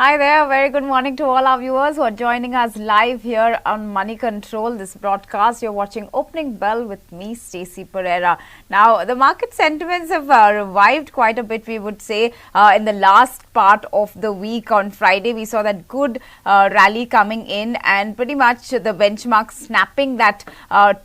Hi there, very good morning to all our viewers who are joining us live here on Moneycontrol. This broadcast, you're watching Opening Bell with me, Stacy Pereira. Now, the market sentiments have revived quite a bit, we would say, in the last part of the week. On Friday, we saw that good rally coming in and pretty much the benchmark snapping that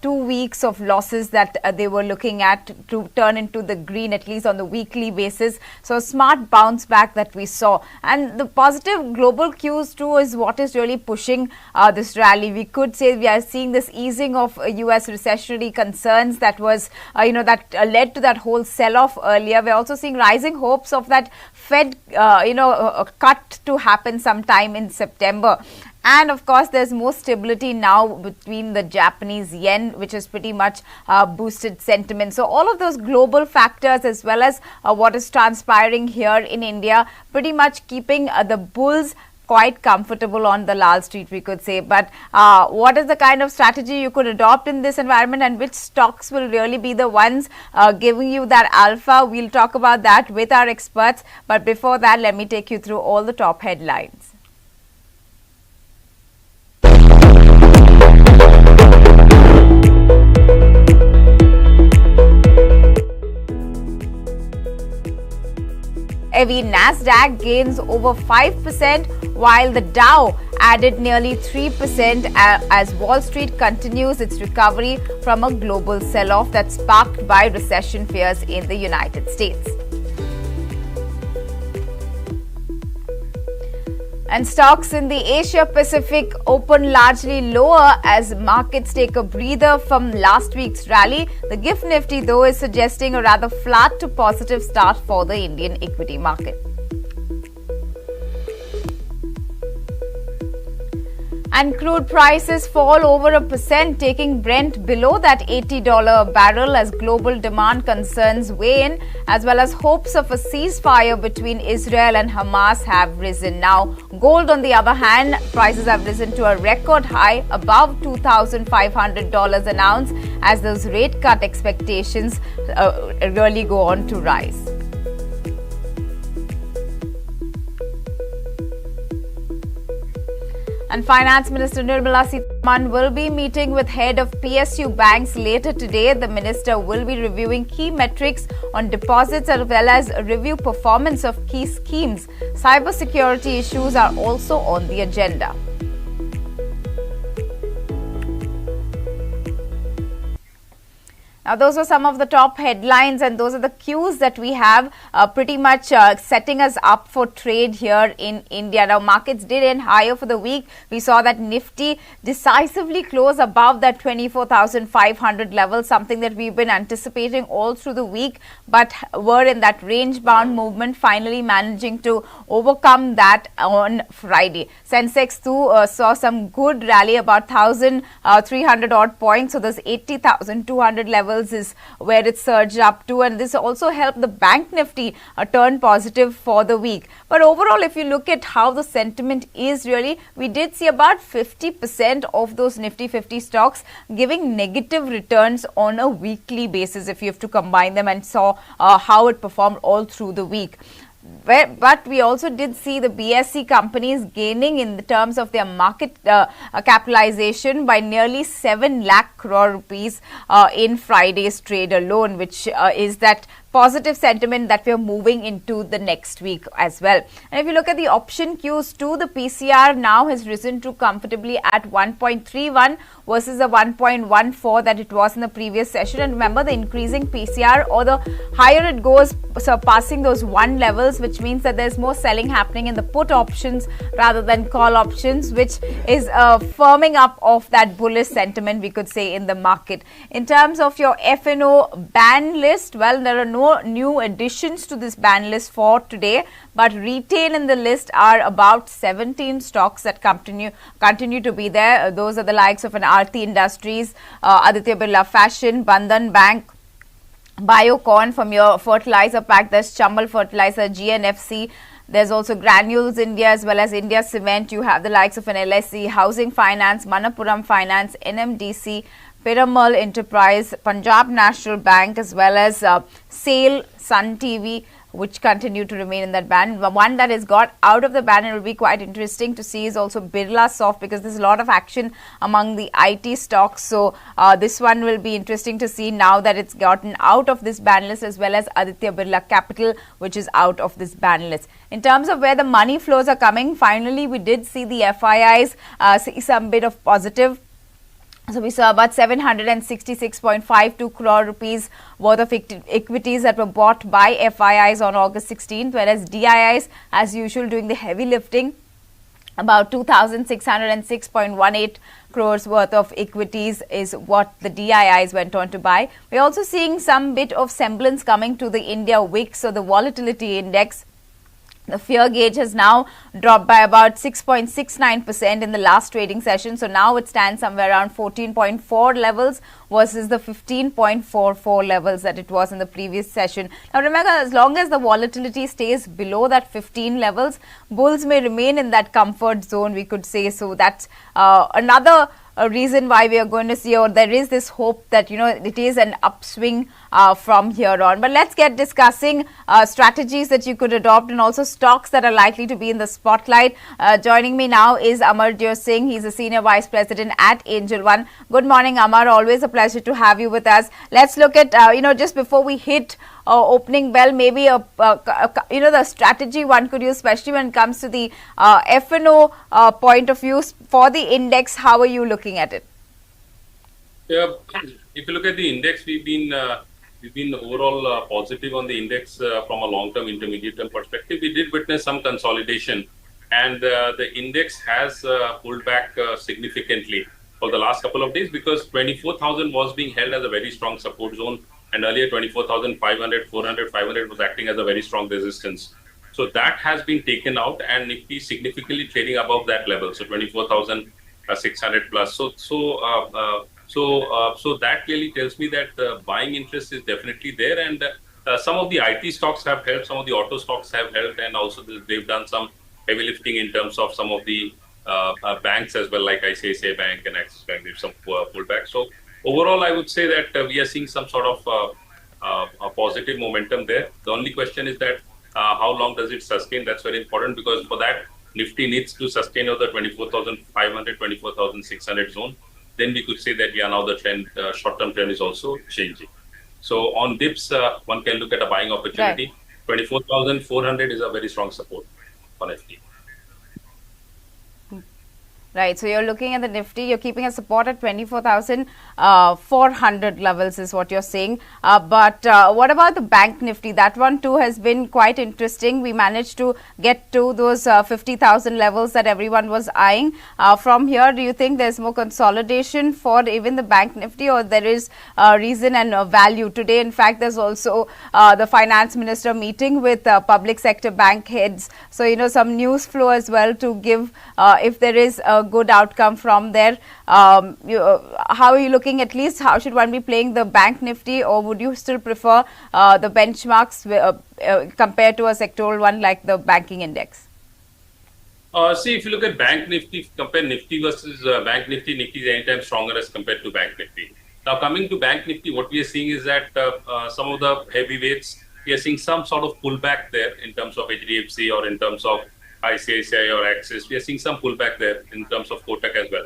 2 weeks of losses that they were looking at to turn into the green, at least on the weekly basis. So, smart bounce back that we saw. And the positive global cues too is what is really pushing this rally. We could say we are seeing this easing of US recessionary concerns that was, that led to that whole sell-off earlier. We're also seeing rising hopes of that Fed, cut to happen sometime in September. And of course, there's more stability now between the Japanese yen, which has pretty much boosted sentiment. So all of those global factors, as well as what is transpiring here in India, pretty much keeping the bulls quite comfortable on the Lal Street, we could say. But what is the kind of strategy you could adopt in this environment, and which stocks will really be the ones giving you that alpha? We'll talk about that with our experts. But before that, let me take you through all the top headlines. Heavy Nasdaq gains over 5%, while the Dow added nearly 3% as Wall Street continues its recovery from a global sell-off that's sparked by recession fears in the United States. And stocks in the Asia Pacific open largely lower as markets take a breather from last week's rally. The GIFT Nifty, though, is suggesting a rather flat to positive start for the Indian equity market. And crude prices fall over 1%, taking Brent below that $80 a barrel as global demand concerns weigh in, as well as hopes of a ceasefire between Israel and Hamas have risen. Now, gold, on the other hand, prices have risen to a record high above $2,500 an ounce as those rate cut expectations really go on to rise. And Finance Minister Nirmala Sitharaman will be meeting with head of PSU banks later today. The minister will be reviewing key metrics on deposits as well as review performance of key schemes. Cybersecurity issues are also on the agenda. Now, those are some of the top headlines, and those are the cues that we have pretty much setting us up for trade here in India. Now, markets did end higher for the week. We saw that Nifty decisively close above that 24,500 level, something that we've been anticipating all through the week, but were in that range-bound movement, finally managing to overcome that on Friday. Sensex too saw some good rally, about 1,300 odd points, so those 80,200 levels is where it surged up to, and this also helped the Bank Nifty turn positive for the week. But overall, if you look at how the sentiment is really, we did see about 50% of those Nifty 50 stocks giving negative returns on a weekly basis if you have to combine them, and saw how it performed all through the week. But we also did see the BSE companies gaining in the terms of their market capitalization by nearly 7 lakh crore rupees in Friday's trade alone, which is that positive sentiment that we are moving into the next week as well. And if you look at the option cues too, the PCR now has risen to comfortably at 1.31 versus the 1.14 that it was in the previous session. And remember, the increasing PCR, or the higher it goes, surpassing those 1 levels, which means that there's more selling happening in the put options rather than call options, which is firming up of that bullish sentiment, we could say, in the market. In terms of your F&O ban list, well, there are no new additions to this ban list for today, but retail in the list are about 17 stocks that continue to be there. Those are the likes of an Aarti Industries, Aditya Birla Fashion, Bandhan Bank, Biocon. From your fertilizer pack, there's Chambal Fertilizer, GNFC. There's also Granules India as well as India Cement. You have the likes of an LSE, Housing Finance, Manappuram Finance, NMDC, Piramal Enterprise, Punjab National Bank, as well as SAIL, Sun TV, which continue to remain in that band. One that has got out of the band, and it will be quite interesting to see, is also Birla Soft, because there's a lot of action among the IT stocks. So this one will be interesting to see now that it's gotten out of this ban list, as well as Aditya Birla Capital, which is out of this ban list. In terms of where the money flows are coming, finally we did see the FIIs see some bit of positive. So we saw about 766.52 crore rupees worth of equities that were bought by FIIs on August 16th, whereas DIIs, as usual, doing the heavy lifting. About 2,606.18 crores worth of equities is what the DIIs went on to buy. We're also seeing some bit of semblance coming to the India WIX, so the volatility index. The fear gauge has now dropped by about 6.69% in the last trading session. So now it stands somewhere around 14.4 levels versus the 15.44 levels that it was in the previous session. Now remember, as long as the volatility stays below that 15 levels, bulls may remain in that comfort zone, we could say. So that's another reason why we are going to see, or there is this hope that, you know, it is an upswing from here on. But let's get discussing strategies that you could adopt, and also stocks that are likely to be in the spotlight. Joining me now is Aamar Singh. He's a Senior Vice President at Angelone. Good morning, Aamar. Always a pleasure to have you with us. Let's look at, just before we hit opening bell, maybe the strategy one could use, especially when it comes to the F&O point of view for the index. How are you looking at it? Yeah, if you look at the index, we've been overall positive on the index from a long-term, intermediate-term perspective. We did witness some consolidation, and the index has pulled back significantly for the last couple of days, because 24,000 was being held as a very strong support zone, and earlier 24,500, 400, 500 was acting as a very strong resistance. So that has been taken out, and Nifty significantly trading above that level, so 24,600 plus. So that clearly tells me that buying interest is definitely there, and some of the IT stocks have helped, some of the auto stocks have helped, and also they've done some heavy lifting in terms of some of the banks as well, like ICICI Bank and Axis Bank. There's some pullback. So overall, I would say that we are seeing some sort of a positive momentum there. The only question is that how long does it sustain? That's very important, because for that, Nifty needs to sustain over the 24,500, 24,600 zone. Then we could say that, yeah, now the trend, short-term trend is also changing. So on dips, one can look at a buying opportunity. Right. 24,400 is a very strong support for Nifty. Right, so you're looking at the Nifty, you're keeping a support at 24,400 levels is what you're saying. But what about the Bank Nifty? That one too has been quite interesting. We managed to get to those 50,000 levels that everyone was eyeing. From here, do you think there's more consolidation for even the Bank Nifty, or there is reason and value? Today, in fact, there's also the Finance Minister meeting with public sector bank heads. So, some news flow as well to give if there is a good outcome from there. How are you looking? At least how should one be playing the Bank Nifty, or would you still prefer the benchmarks compared to a sectoral one like the banking index? See, if you look at Bank Nifty, compare Nifty versus Bank Nifty, Nifty is anytime stronger as compared to Bank Nifty. Now, coming to Bank Nifty, what we are seeing is that some of the heavyweights, we are seeing some sort of pullback there in terms of HDFC or in terms of ICICI or Axis. We are seeing some pullback there in terms of Kotak as well.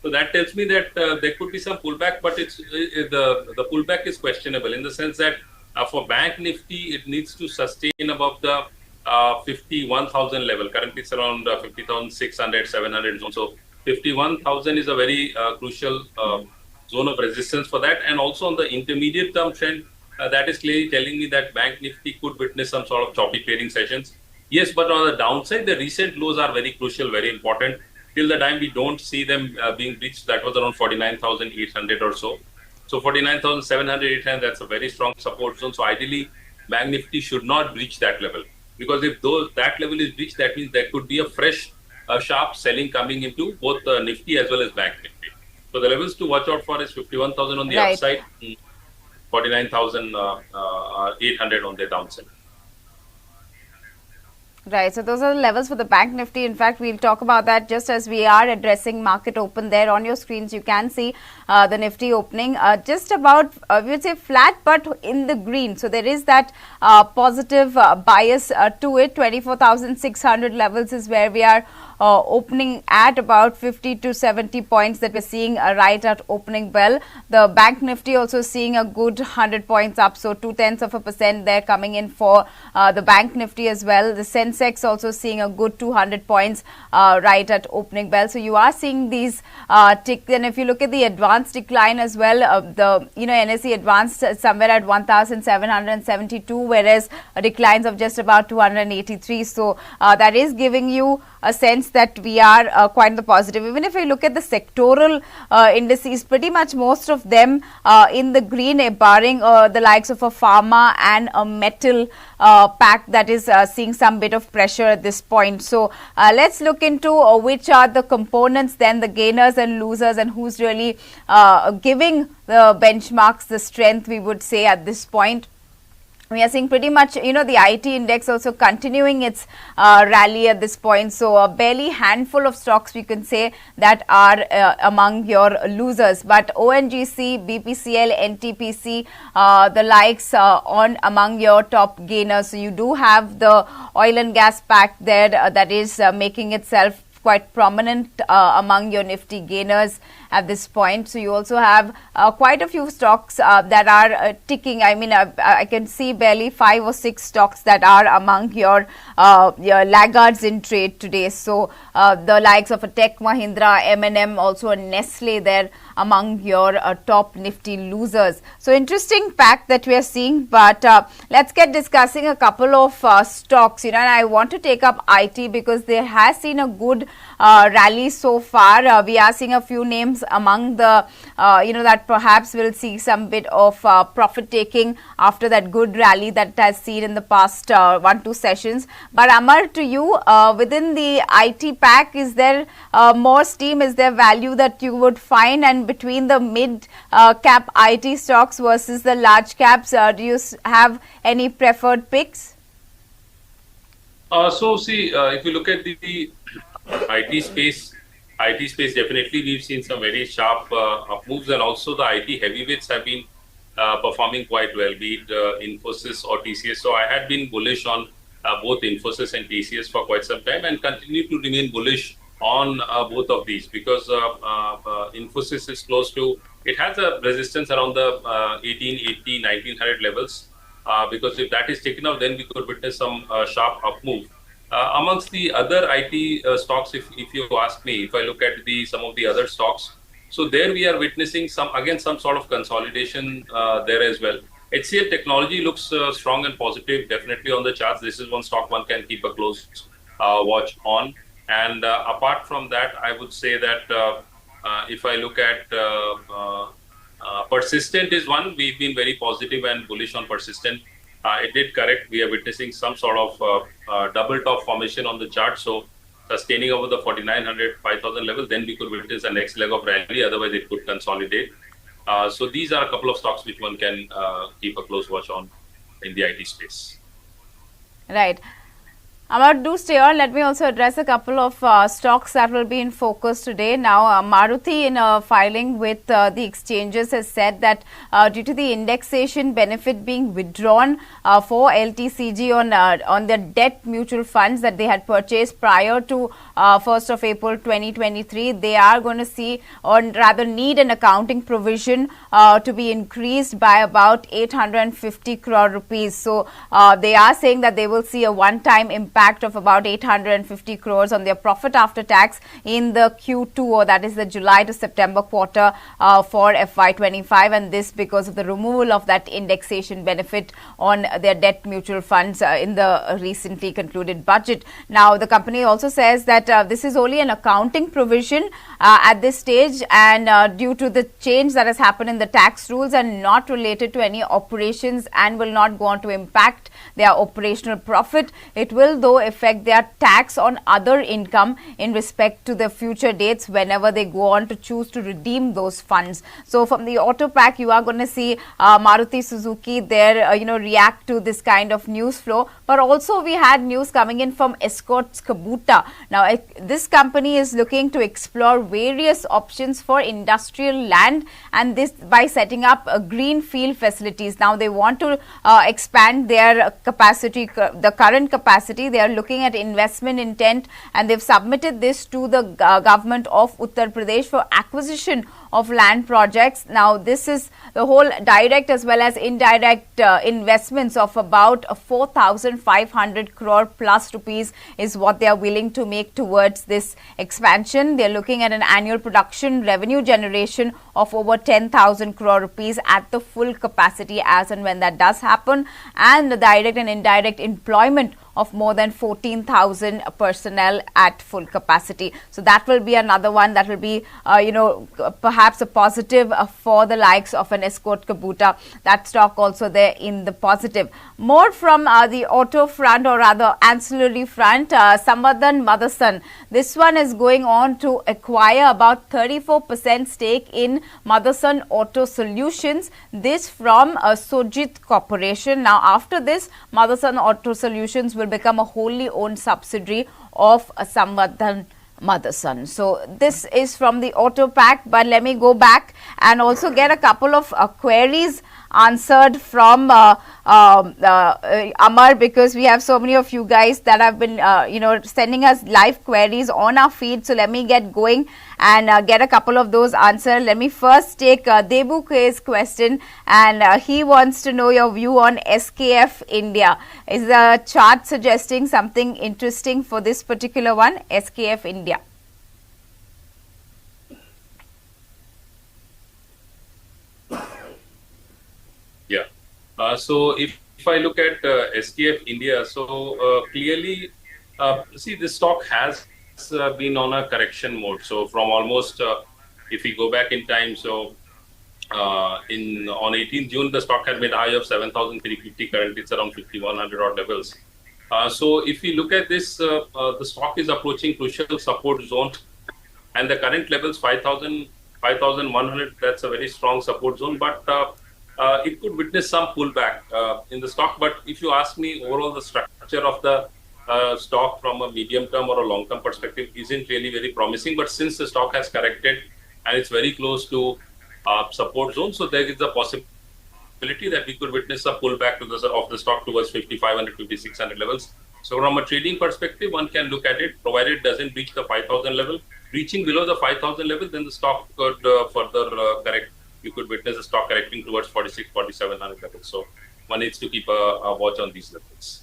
So that tells me that there could be some pullback, but the pullback is questionable in the sense that for Bank Nifty, it needs to sustain above the 51,000 level. Currently, it's around 50,600, 700 zone. So 51,000 is a very crucial zone of resistance for that. And also on the intermediate term trend, that is clearly telling me that Bank Nifty could witness some sort of choppy trading sessions. Yes, but on the downside, the recent lows are very crucial, very important. Till the time we don't see them being breached, that was around 49,800 or so. So 49,700, 800, that's a very strong support zone. So ideally, Bank Nifty should not breach that level. Because if that level is breached, that means there could be a fresh, sharp selling coming into both Nifty as well as Bank Nifty. So the levels to watch out for is 51,000 on the upside, 49,800 on the downside. Right. So those are the levels for the Bank Nifty. In fact, we'll talk about that just as we are addressing market open. There on your screens, you can see the Nifty opening just about, we would say flat, but in the green. So there is that positive bias to it. 24,600 levels is where we are opening at, about 50 to 70 points that we're seeing right at opening bell. The Bank Nifty also seeing a good 100 points up, so 0.2% there coming in for the Bank Nifty as well. The Sensex also seeing a good 200 points right at opening bell. So you are seeing these tick. And if you look at the advanced decline as well, the NSE advanced somewhere at 1,772, whereas declines of just about 283. So that is giving you a sense that we are quite the positive. Even if we look at the sectoral indices, pretty much most of them in the green, barring the likes of a Pharma and a metal pack that is seeing some bit of pressure at this point. So let's look into which are the components, then the gainers and losers, and who's really giving the benchmarks the strength, we would say, at this point. We are seeing pretty much, the IT index also continuing its rally at this point. So a barely handful of stocks we can say that are among your losers. But ONGC, BPCL, NTPC, the likes on among your top gainers. So you do have the oil and gas pack there that is making itself quite prominent among your Nifty gainers at this point. So you also have quite a few stocks that are ticking. I mean, I can see barely 5 or 6 stocks that are among your laggards in trade today. So the likes of a Tech Mahindra, M&M, also a Nestle there among your top Nifty losers. So interesting pack that we are seeing, but let's get discussing a couple of stocks, and I want to take up IT because they has seen a good rally so far. We are seeing a few names among the, that perhaps will see some bit of profit taking after that good rally that has seen in the past 1-2 sessions. But Aamar, to you, within the IT pack, is there more steam? Is there value that you would find? And between the mid cap IT stocks versus the large caps, do you have any preferred picks? So see, if you look at the IT space definitely we've seen some very sharp up moves, and also the IT heavyweights have been performing quite well, be it Infosys or TCS. So I had been bullish on both Infosys and TCS for quite some time, and continue to remain bullish on both of these, because Infosys is close to, it has a resistance around the 1880, 1900 levels, because if that is taken out, then we could witness some sharp up move. Amongst the other IT stocks, if you ask me, if I look at some of the other stocks, so there we are witnessing some sort of consolidation there as well. HCL Technology looks strong and positive, definitely on the charts. This is one stock one can keep a close watch on. And apart from that, I would say that if I look at Persistent is one. We've been very positive and bullish on Persistent. It did correct. We are witnessing some sort of double top formation on the chart. So sustaining over the 4,900, 5,000 levels, then we could witness the next leg of rally. Otherwise, it could consolidate. So these are a couple of stocks which one can keep a close watch on in the IT space. Right. Aamar, do stay on. Let me also address a couple of stocks that will be in focus today. Now, Maruti, in a filing with the exchanges, has said that due to the indexation benefit being withdrawn for LTCG on the debt mutual funds that they had purchased prior to 1st of April 2023, they are going to see, or rather need, an accounting provision to be increased by about 850 crore rupees. So they are saying that they will see a one-time impact of about 850 crores on their profit after tax in the Q2, or that is the July to September quarter for FY25, and this because of the removal of that indexation benefit on their debt mutual funds in the recently concluded budget. Now, the company also says that this is only an accounting provision at this stage, and due to the change that has happened in the tax rules and not related to any operations and will not go on to impact their operational profit. It will, though, also affect their tax on other income in respect to the future dates whenever they go on to choose to redeem those funds. So from the auto pack, you are going to see Maruti Suzuki there, react to this kind of news flow. But also we had news coming in from Escorts Kubota. Now, this company is looking to explore various options for industrial land, and this by setting up greenfield facilities. Now, they want to expand their capacity, the current capacity. They are looking at investment intent, and they've submitted this to the government of Uttar Pradesh for acquisition of land projects. Now, this is the whole direct as well as indirect investments of about 4,500 crore plus rupees is what they are willing to make towards this expansion. They are looking at an annual production revenue generation of over 10,000 crore rupees at the full capacity as and when that does happen, and the direct and indirect employment of more than 14,000 personnel at full capacity. So that will be another one that will be, perhaps a positive for the likes of an Escort Kubota. That stock also there in the positive. More from the auto front, or rather ancillary front, Samvardhan Motherson. This one is going on to acquire about 34% stake in Motherson Auto Solutions. This from Sojit Corporation. Now, after this, Motherson Auto Solutions will become a wholly owned subsidiary of Samvardhan Motherson. So this is from the auto pack, but let me go back and also get a couple of queries answered from Aamar, because we have so many of you guys that have been sending us live queries on our feed. So let me get going and get a couple of those answered. Let me first take Debu K's question, and he wants to know your view on SKF India. Is the chart suggesting something interesting for this particular one, SKF India? Yeah. So if I look at SKF India, so clearly, see, this stock has been on a correction mode. So from almost, if we go back in time, so on 18th June, the stock had made a high of 7,350. Currently, it's around 5,100 odd levels. So if we look at this, the stock is approaching crucial support zone, and the current levels 5,000, 5,100. That's a very strong support zone, but it could witness some pullback in the stock. But if you ask me, overall the structure of the stock from a medium term or a long term perspective isn't really very promising. But since the stock has corrected and it's very close to support zone, so there is a possibility that we could witness a pullback to the stock towards 5,500, 5,600 levels. So from a trading perspective, one can look at it, provided it doesn't reach the 5,000 level. Reaching below the 5,000 level, then the stock could further correct. You could witness the stock correcting towards 46, 4,700 levels. So one needs to keep a watch on these levels.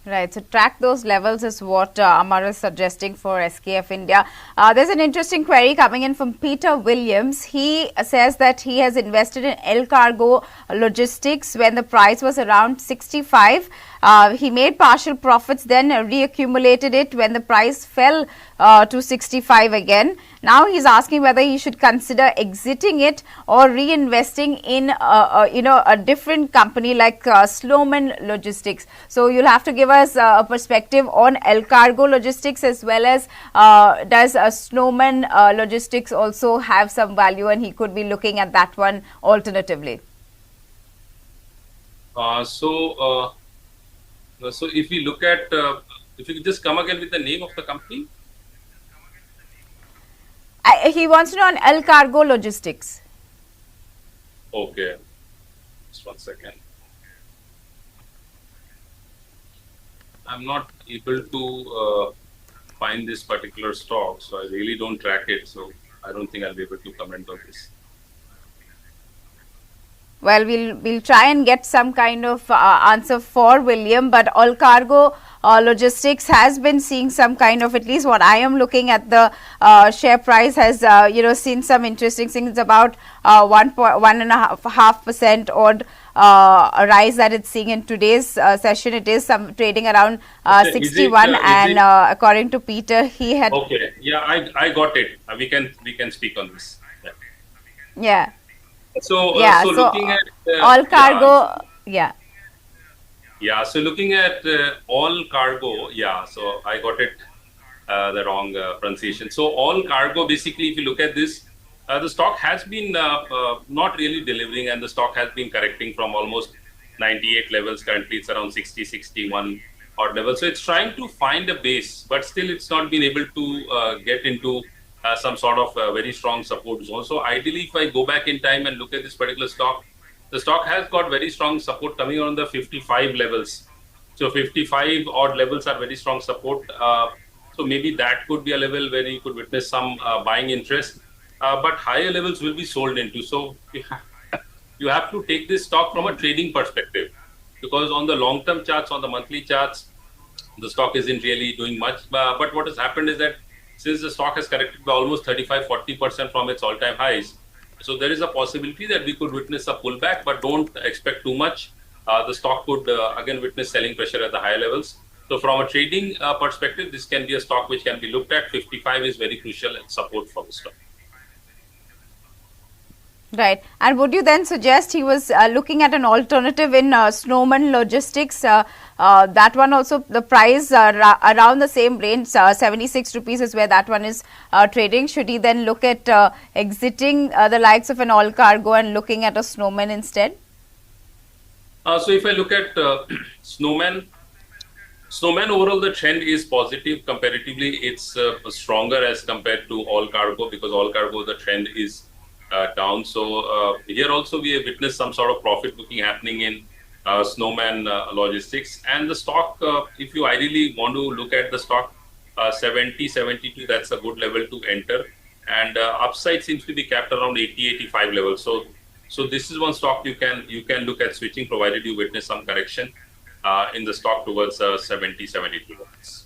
Right, so track those levels is what Aamar is suggesting for SKF India. There's an interesting query coming in from Peter Williams. He says that he has invested in El Cargo Logistics when the price was around 65. He made partial profits, then reaccumulated it when the price fell to 65 again. Now he's asking whether he should consider exiting it or reinvesting in a different company like Snowman Logistics. So you'll have to give us a perspective on El Cargo Logistics, as well as does Snowman Logistics also have some value, and he could be looking at that one alternatively. So if we look at, if you could just come again with the name of the company. He wants to know on El Cargo Logistics. Okay, just 1 second. I'm not able to find this particular stock, so I really don't track it. So I don't think I'll be able to comment on this. Well, we'll try and get some kind of answer for William, but El Cargo Logistics has been seeing some kind of, at least what I am looking at, the share price has seen some interesting things, about 1.5% odd rise that it's seeing in today's session. It is some trading around 61, and according to Peter, he had. Okay, yeah, I got it. We can speak on this. Yeah. So looking at El Cargo, Yeah, so looking at all cargo, yeah, so I got it the wrong pronunciation. So all cargo, basically, if you look at this, the stock has been not really delivering, and the stock has been correcting from almost 98 levels. Currently, it's around 60, 61 odd level. So it's trying to find a base, but still it's not been able to get into some sort of very strong support zone. So ideally, if I go back in time and look at this particular stock, the stock has got very strong support coming on the 55 levels. So 55 odd levels are very strong support. So maybe that could be a level where you could witness some buying interest, but higher levels will be sold into. So you have to take this stock from a trading perspective, because on the long-term charts, on the monthly charts, the stock isn't really doing much. But what has happened is that since the stock has corrected by almost 35-40% from its all-time highs, so there is a possibility that we could witness a pullback, but don't expect too much. The stock could again witness selling pressure at the higher levels. So from a trading perspective, this can be a stock which can be looked at. 55 is very crucial support for the stock. Right. And would you then suggest he was looking at an alternative in Snowman Logistics? That one also, the price around the same range, 76 rupees is where that one is trading. Should he then look at exiting the likes of an all cargo and looking at a Snowman instead? So if I look at Snowman overall, the trend is positive. Comparatively, it's stronger as compared to all cargo, because all cargo, the trend is down. So here also we have witnessed some sort of profit booking happening in Snowman Logistics. And the stock, if you ideally want to look at the stock, 70, 72, that's a good level to enter. And upside seems to be capped around 80, 85 levels. So this is one stock you can look at switching, provided you witness some correction in the stock towards 70, 72 levels.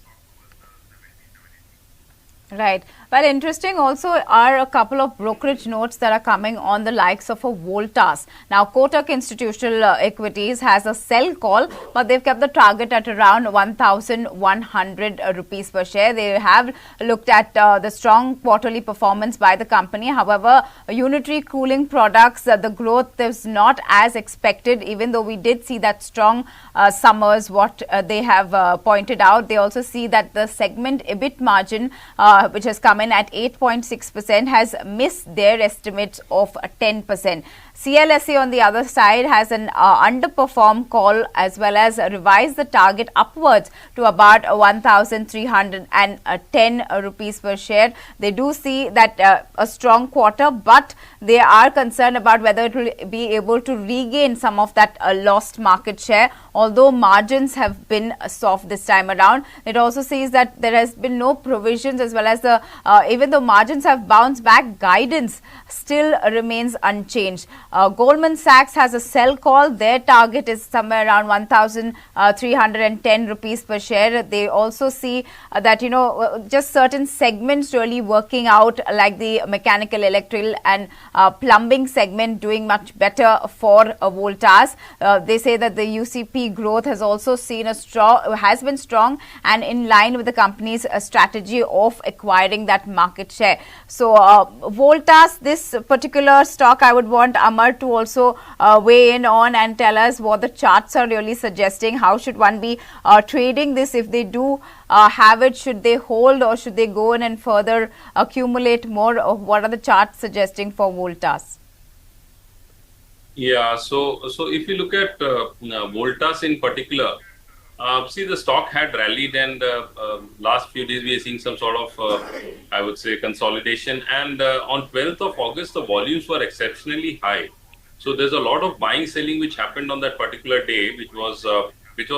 Right. Well, interesting also are a couple of brokerage notes that are coming on the likes of a Voltas. Now, Kotak Institutional Equities has a sell call, but they've kept the target at around 1,100 rupees per share. They have looked at the strong quarterly performance by the company. However, unitary cooling products, the growth is not as expected, even though we did see that strong summers, what they have pointed out. They also see that the segment EBIT margin, which has come in at 8.6%, has missed their estimates of 10%. CLSA on the other side has an underperform call, as well as revised the target upwards to about 1,310 rupees per share. They do see that a strong quarter, but they are concerned about whether it will be able to regain some of that lost market share, although margins have been soft this time around. It also sees that there has been no provisions, as well as the even though margins have bounced back, guidance still remains unchanged. Goldman Sachs has a sell call. Their target is somewhere around 1,310 rupees per share. They also see that, just certain segments really working out, like the mechanical, electrical and plumbing segment doing much better for Voltas. They say that the UCP growth has also been strong and in line with the company's strategy of acquiring that market share. So Voltas, this particular stock, I would want Aamar to also weigh in on and tell us what the charts are really suggesting. How should one be trading this? If they do have it, should they hold or should they go in and further accumulate more? What are the charts suggesting for Voltas? Yeah, so if you look at Voltas in particular, see, the stock had rallied, and last few days we are seeing some sort of, I would say, consolidation. And on 12th of August, the volumes were exceptionally high. So there's a lot of buying, selling which happened on that particular day, which was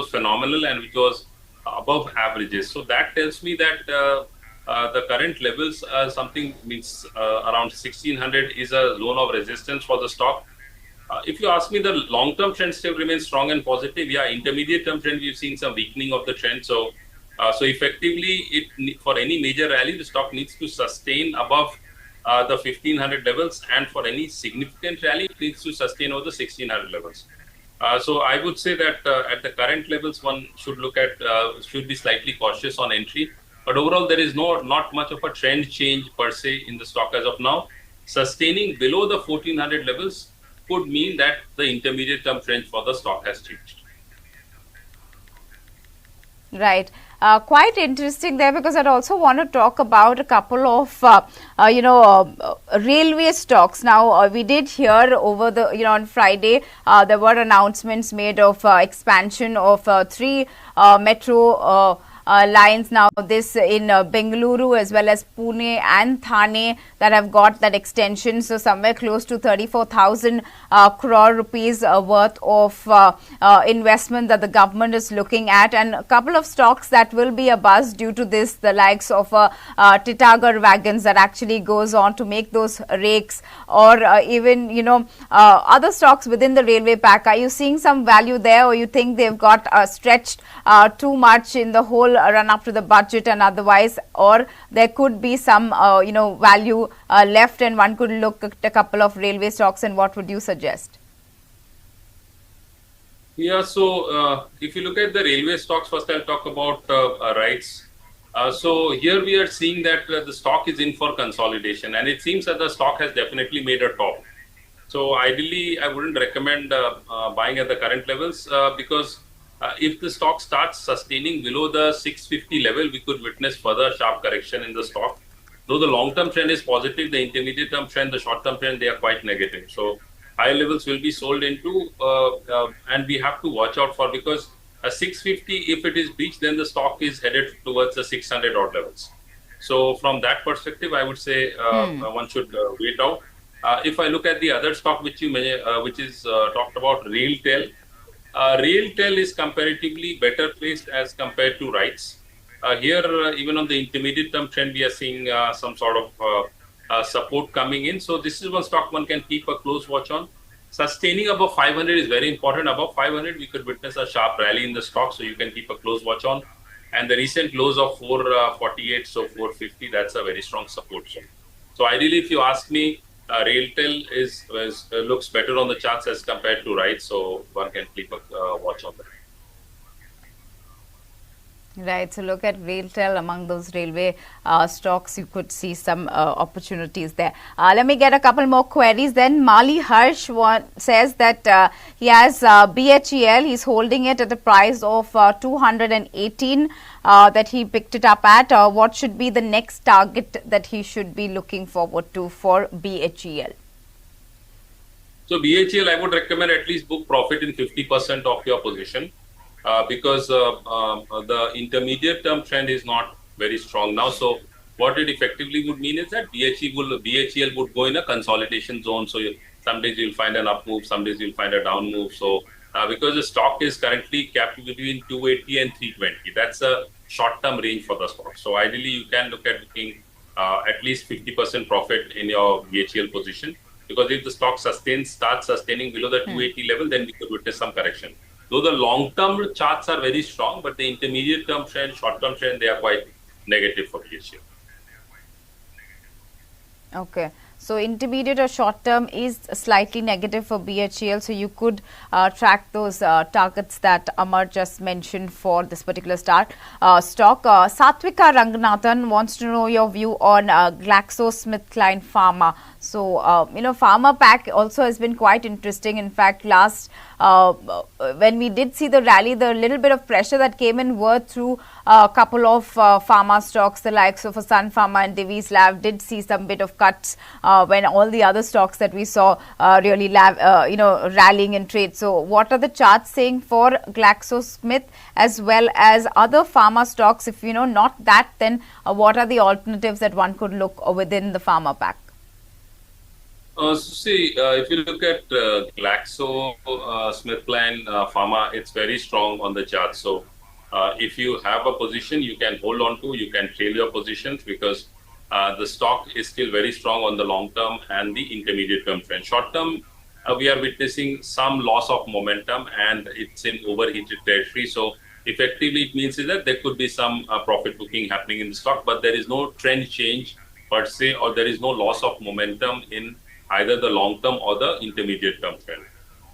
phenomenal and which was above averages. So that tells me that the current levels, something means around 1600 is a zone of resistance for the stock. If you ask me, the long-term trend still remains strong and positive. Yeah, intermediate-term trend, we've seen some weakening of the trend. So effectively, for any major rally, the stock needs to sustain above the 1500 levels, and for any significant rally, it needs to sustain over the 1600 levels. So I would say that at the current levels, one should should be slightly cautious on entry. But overall, there is not much of a trend change per se in the stock as of now. Sustaining below the 1400 levels could mean that the intermediate term trend for the stock has changed. Right. Quite interesting there, because I'd also want to talk about a couple of, railway stocks. Now, we did hear over the, on Friday, there were announcements made of expansion of three metro lines now, this in Bengaluru as well as Pune and Thane, that have got that extension. So somewhere close to 34,000 crore rupees worth of investment that the government is looking at, and a couple of stocks that will be a buzz due to this, the likes of Titagar wagons that actually goes on to make those rakes, or even other stocks within the railway pack. Are you seeing some value there, or you think they've got stretched too much in the whole run up to the budget and otherwise, or there could be some value left and one could look at a couple of railway stocks? And what would you suggest? Yeah, so if you look at the railway stocks, first I'll talk about rights. So here we are seeing that the stock is in for consolidation, and it seems that the stock has definitely made a top. So ideally, I wouldn't recommend buying at the current levels, because if the stock starts sustaining below the 650 level, we could witness further sharp correction in the stock. Though the long-term trend is positive, the intermediate-term trend, the short-term trend, they are quite negative. So higher levels will be sold into, and we have to watch out for, because 650, if it is breached, then the stock is headed towards the 600 odd levels. So from that perspective, I would say one should wait out. If I look at the other stock which you may, which is talked about, RailTel. RailTel is comparatively better placed as compared to rights. Here, even on the intermediate term trend, we are seeing some sort of support coming in. So this is one stock one can keep a close watch on. Sustaining above 500 is very important. Above 500, we could witness a sharp rally in the stock, so you can keep a close watch on. And the recent lows of 448, so 450, that's a very strong support zone. So ideally, if you ask me, RailTel looks better on the charts as compared to rights, so one can keep a watch on that. Right, so look at RailTel among those railway stocks. You could see some opportunities there. Let me get a couple more queries. Then Mali Harsh says that he has BHEL. He's holding it at a price of 218 that he picked it up at. What should be the next target that he should be looking forward to for BHEL? So BHEL, I would recommend at least book profit in 50% of your position. Because the intermediate term trend is not very strong now. So what it effectively would mean is that BHEL would go in a consolidation zone. So some days you'll find an up move, some days you'll find a down move. So because the stock is currently capped between 280 and 320, that's a short-term range for the stock. So ideally, you can look at looking at least 50% profit in your BHEL position. Because if the stock starts sustaining below the 280 level, then we could witness some correction. Though the long-term charts are very strong, but the intermediate-term trend, short-term trend, they are quite negative for BHEL. Okay. So intermediate or short term is slightly negative for BHEL. So you could track those targets that Aamar just mentioned for this particular stock. Satvika Ranganathan wants to know your view on GlaxoSmithKline Pharma. So, Pharma pack also has been quite interesting. In fact, last when we did see the rally, the little bit of pressure that came in were through a couple of pharma stocks, the likes of Sun Pharma and Divi's Lab did see some bit of cuts when all the other stocks that we saw really rallying in trade. So what are the charts saying for GlaxoSmith as well as other pharma stocks? If not that, then what are the alternatives that one could look within the pharma pack? If you look at GlaxoSmithKline Pharma, it's very strong on the chart. So if you have a position you can hold on to, you can trail your positions, because the stock is still very strong on the long term and the intermediate term trend. Short term, we are witnessing some loss of momentum and it's in overheated territory. So effectively, it means is that there could be some profit booking happening in the stock, but there is no trend change per se, or there is no loss of momentum in either the long term or the intermediate term trend.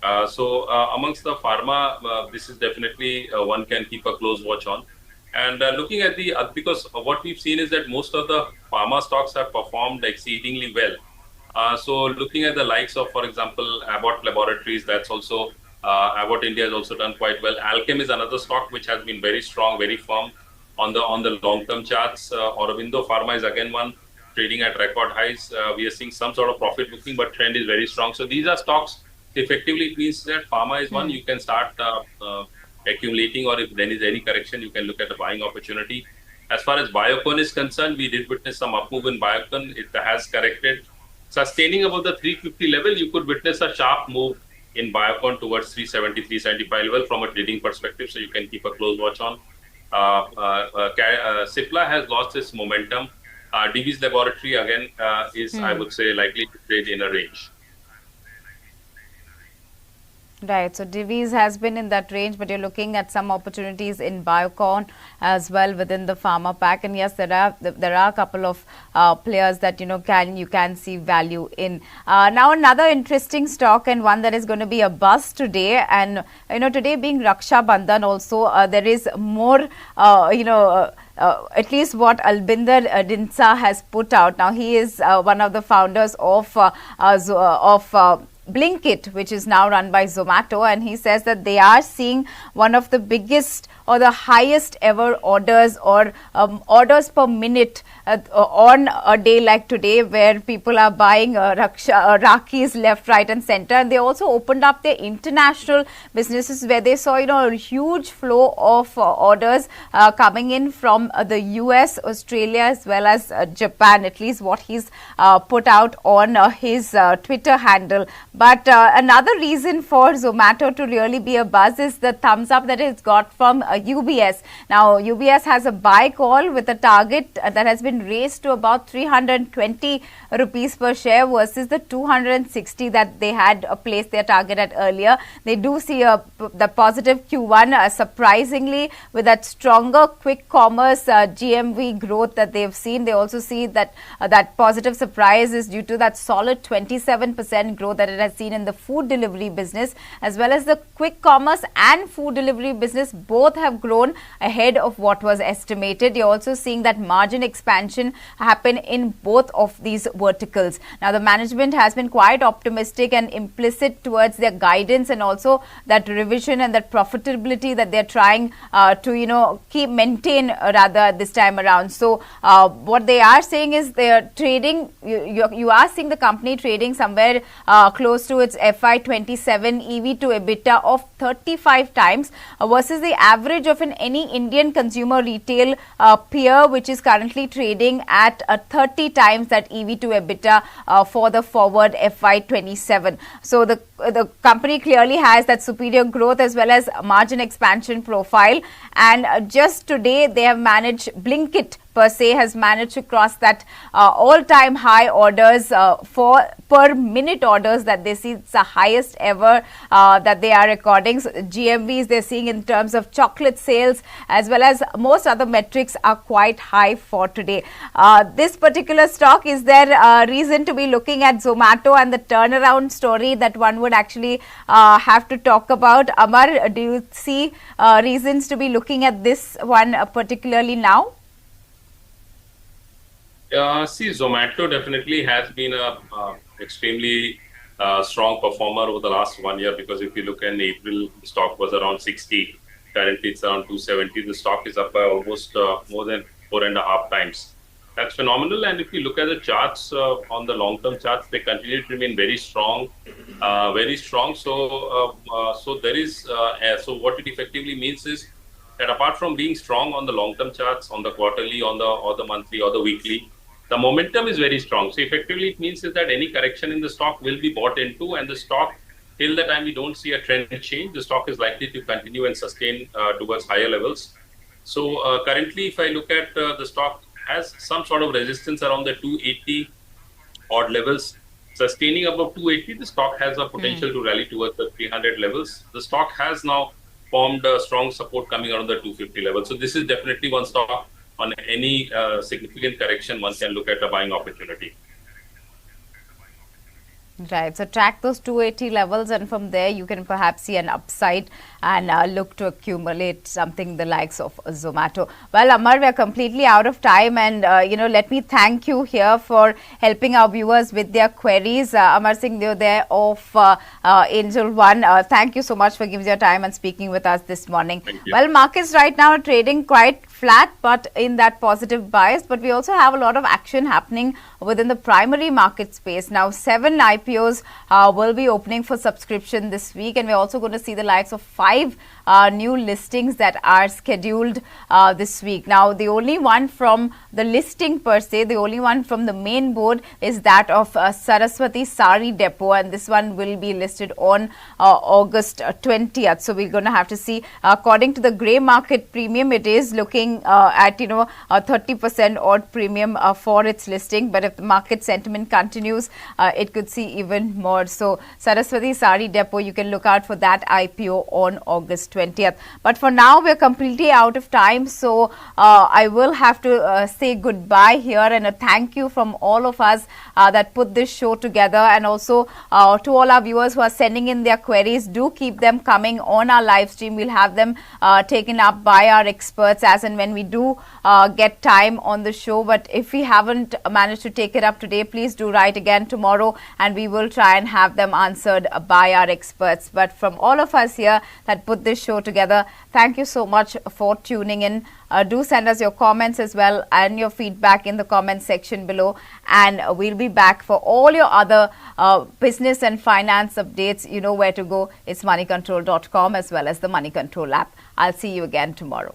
Amongst the pharma, this is definitely one can keep a close watch on. And looking at because what we've seen is that most of the pharma stocks have performed exceedingly well. So looking at the likes of, for example, Abbott Laboratories, that's also Abbott India has also done quite well. Alchem is another stock which has been very strong, very firm on the long-term charts. Aurobindo Pharma is again one trading at record highs. We are seeing some sort of profit booking, but trend is very strong. So these are stocks. Effectively, it means that pharma is one you can start accumulating, or if there is any correction, you can look at a buying opportunity. As far as Biocon is concerned, we did witness some up move in Biocon. It has corrected. Sustaining above the 350 level, you could witness a sharp move in Biocon towards 370, 375 level from a trading perspective. So you can keep a close watch on. Cipla has lost its momentum. Divi's Laboratory again is, I would say, likely to trade in a range. Right, so Divi's has been in that range, but you're looking at some opportunities in Biocon as well within the pharma pack. And yes, there are a couple of players that you can see value in. Now another interesting stock, and one that is going to be a buzz today, and today being Raksha Bandhan also, there is more at least what Albinder Dinsa has put out. Now he is one of the founders of Blinkit, which is now run by Zomato, and he says that they are seeing one of the biggest or the highest ever orders or orders per minute on a day like today, where people are buying Rakis left, right and center. And they also opened up their international businesses, where they saw a huge flow of orders coming in from the US, Australia as well as Japan, at least what he's put out on his Twitter handle. But another reason for Zomato to really be a buzz is the thumbs up that it's got from UBS. Now UBS has a buy call with a target that has been raised to about 320 rupees per share versus the 260 that they had placed their target at earlier. They do see the positive Q1 surprisingly, with that stronger quick commerce GMV growth that they've seen. They also see that that positive surprise is due to that solid 27% growth that it has seen in the food delivery business, as well as the quick commerce and food delivery business both have grown ahead of what was estimated. You're also seeing that margin expansion happen in both of these verticals. Now the management has been quite optimistic and implicit towards their guidance, and also that revision and that profitability that they're trying to keep maintain rather this time around. So what they are saying is they're trading, you are seeing the company trading somewhere close to its FY27 EV to EBITDA of 35 times versus the average of any Indian consumer retail peer, which is currently trading at 30 times that EV to EBITDA for the forward FY27. So the company clearly has that superior growth as well as margin expansion profile, and just today they have managed, Blinkit per se has managed to cross that all-time high orders for per minute orders that they see. It's the highest ever that they are recording. So GMVs they're seeing in terms of chocolate sales as well as most other metrics are quite high for today. This particular stock, is there reason to be looking at Zomato and the turnaround story that one would actually have to talk about? Aamar, do you see reasons to be looking at this one particularly now? See, Zomato definitely has been a extremely strong performer over the last 1 year, because if you look in April, the stock was around 60. Currently, it's around 270. The stock is up by almost more than 4.5 times. That's phenomenal. And if you look at the charts on the long-term charts, they continue to remain very strong, very strong. So, so there is. So what it effectively means is that apart from being strong on the long-term charts, on the quarterly, on the or the monthly or the weekly, the momentum is very strong. So effectively, it means is that any correction in the stock will be bought into, and the stock, till the time we don't see a trend change, the stock is likely to continue and sustain towards higher levels. So currently, if I look at the stock has some sort of resistance around the 280 odd levels. Sustaining above 280, the stock has a potential to rally towards the 300 levels. The stock has now formed a strong support coming around the 250 level. So this is definitely one stock on any significant correction one can look at a buying opportunity. Right. So track those 280 levels, and from there you can perhaps see an upside and look to accumulate something the likes of Zomato. Well, Aamar, we are completely out of time, and let me thank you here for helping our viewers with their queries. Aamar Singh there of Angelone. Thank you so much for giving your time and speaking with us this morning. Thank you. Well, markets right now are trading quite flat, but in that positive bias. But we also have a lot of action happening within the primary market space. Now, 7 IPOs will be opening for subscription this week, and we're also going to see the likes of 5 new listings that are scheduled this week. Now, the only one from the listing per se, the only one from the main board is that of Saraswati Sari Depot, and this one will be listed on August 20th. So we're going to have to see. According to the grey market premium, it is looking at a 30% odd premium for its listing. But if the market sentiment continues, it could see even more. So Saraswati Sari Depot, you can look out for that IPO on August 20th. But for now, we're completely out of time. So I will have to say goodbye here, and a thank you from all of us that put this show together, and also to all our viewers who are sending in their queries. Do keep them coming on our live stream. We'll have them taken up by our experts as and when we do get time on the show. But if we haven't managed to take it up today, please do write again tomorrow, and we will try and have them answered by our experts. But from all of us here that put this show together, thank you so much for tuning in. Do send us your comments as well and your feedback in the comment section below, and we'll be back for all your other business and finance updates. You know where to go. It's moneycontrol.com as well as the Money Control app. I'll see you again tomorrow.